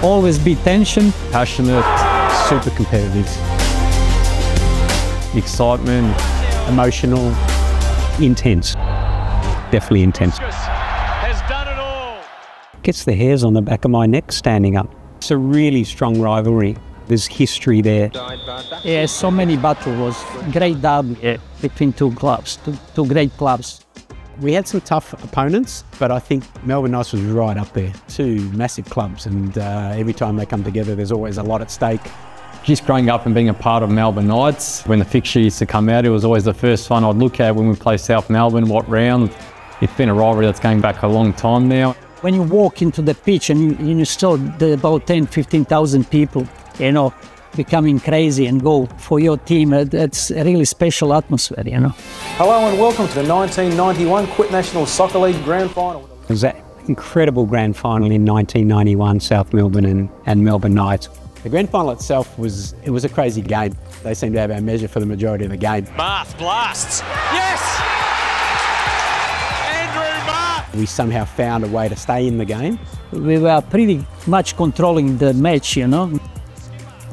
always be tension. Passionate, super competitive. Excitement. Emotional, intense. Definitely intense. Has done it all. Gets the hairs on the back of my neck standing up. It's a really strong rivalry. There's history there. Yeah, so many battles. Great derby between two clubs, two great clubs. We had some tough opponents, but I think Melbourne Knights was right up there. Two massive clubs, and every time they come together, there's always a lot at stake. Just growing up and being a part of Melbourne Knights, when the fixture used to come out, it was always the first one I'd look at when we play South Melbourne, what round. It's been a rivalry that's going back a long time now. When you walk into the pitch and you still about 10, 15,000 people, you know, becoming crazy and go for your team, it's a really special atmosphere, you know. Hello and welcome to the 1991 Quit National Soccer League Grand Final. It was that incredible grand final in 1991, South Melbourne and Melbourne Knights. The grand final itself was a crazy game. They seemed to have our measure for the majority of the game. Marth blasts. Yes! Andrew Marth! We somehow found a way to stay in the game. We were pretty much controlling the match, you know.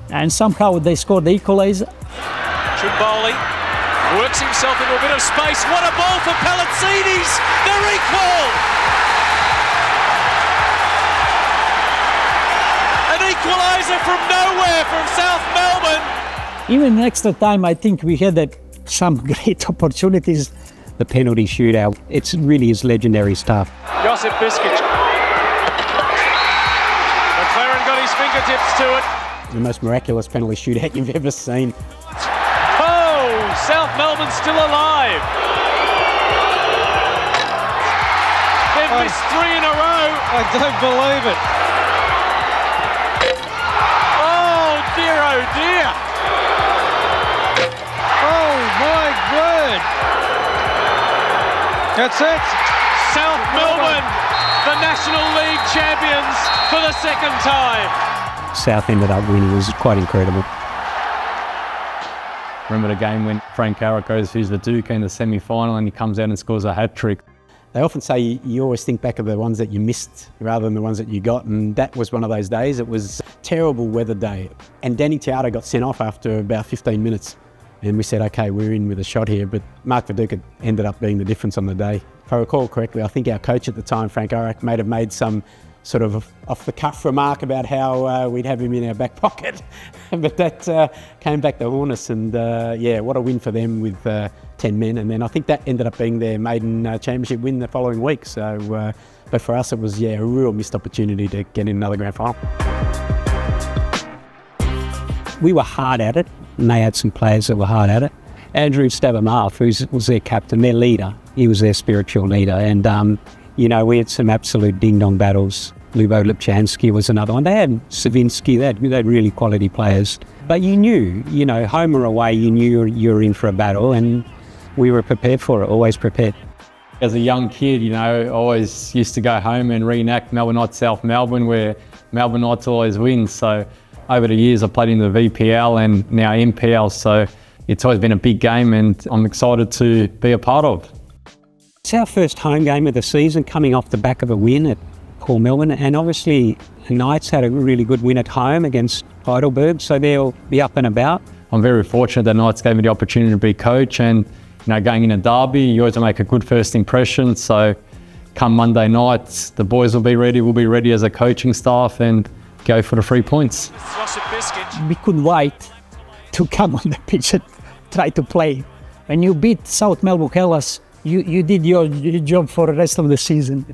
And somehow they scored the equaliser. Trimboli works himself into a bit of space. What a ball for Palazzini's! They're equal! Equaliser from nowhere from South Melbourne. Even extra time, I think we had some great opportunities. The penalty shootout, it really is legendary stuff. Josip Biskic. McLaren got his fingertips to it. The most miraculous penalty shootout you've ever seen. Oh, South Melbourne's still alive. They've missed three in a row. I don't believe it. Dear, oh dear! Oh my word! That's it! South Melbourne, the National League champions for the second time. South ended up winning. It was quite incredible. Remember the game when Frank Carrick goes, who's the Duke, in the semi-final, and he comes out and scores a hat-trick. They often say you always think back of the ones that you missed rather than the ones that you got, and that was one of those days. It was a terrible weather day, and Danny Tauta got sent off after about 15 minutes, and we said, okay, we're in with a shot here, but Mark Viduka ended up being the difference on the day. If I recall correctly, I think our coach at the time, Frank Carrick, may have made some sort of off-the-cuff remark about how we'd have him in our back pocket, but that came back to haunt us, and yeah, what a win for them with 10 men, and then I think that ended up being their maiden championship win the following week. So, but for us, it was a real missed opportunity to get in another grand final. We were hard at it, and they had some players that were hard at it. Andrew Stavamath, who was their captain, their leader, he was their spiritual leader, and you know, we had some absolute ding-dong battles. Lubo Lipchansky was another one. They had Savinsky, they had really quality players. But you knew, you know, home or away, you knew you were in for a battle, and we were prepared for it, always prepared. As a young kid, you know, I always used to go home and reenact Melbourne Knights South Melbourne, where Melbourne Knights always win. So over the years, I played in the VPL and now NPL, so it's always been a big game, and I'm excited to be a part of. It's our first home game of the season, coming off the back of a win at Port Melbourne, and obviously the Knights had a really good win at home against Heidelberg, so they'll be up and about. I'm very fortunate that Knights gave me the opportunity to be coach, and you know, going in a derby, you always make a good first impression. So come Monday night, the boys will be ready, we'll be ready as a coaching staff and go for the 3 points. We couldn't wait to come on the pitch and try to play. When you beat South Melbourne Hellas, you did your job for the rest of the season.